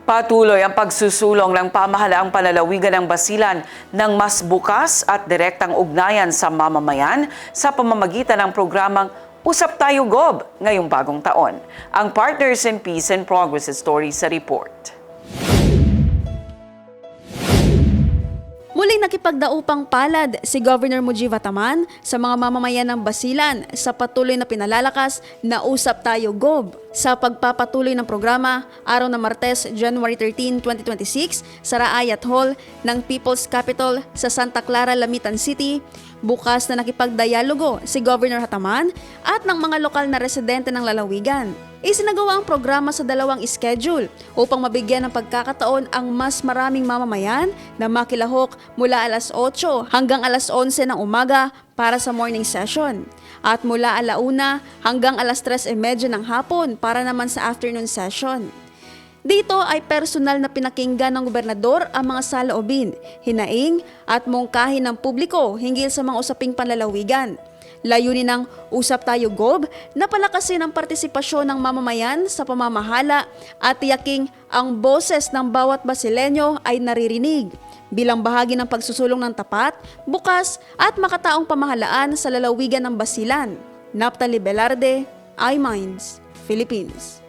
Patuloy ang pagsusulong ng pamahalaang panlalawigan ng Basilan ng mas bukas at direktang ugnayan sa mamamayan sa pamamagitan ng programang Usap Tayo Gob ngayong bagong taon. Ang Partners in Peace and Progress story sa report. Muling nakipagdaupang palad si Governor Mujib Ataman sa mga mamamayan ng Basilan sa patuloy na pinalalakas na Usap Tayo Gob sa pagpapatuloy ng programa araw ng Martes, January 13, 2026 sa Raayat Hall ng People's Capital sa Santa Clara, Lamitan City. Bukas na nakipagdialogo si Governor Ataman at ng mga lokal na residente ng lalawigan. Isinagawa ang programa sa dalawang schedule upang mabigyan ng pagkakataon ang mas maraming mamamayan na makilahok mula alas 8 hanggang alas 11 ng umaga para sa morning session at mula 1:00 hanggang alas 3:30 ng hapon para naman sa afternoon session. Dito ay personal na pinakinggan ng gobernador ang mga saloobin, hinaing at mungkahi ng publiko hinggil sa mga usaping panlalawigan. Layunin ng Usap Tayo Gob na palakasin ang partisipasyon ng mamamayan sa pamamahala at tiyaking ang boses ng bawat Basileño ay naririnig bilang bahagi ng pagsusulong ng tapat, bukas at makataong pamahalaan sa lalawigan ng Basilan. Naphtali Velarde, iMinds, Philippines.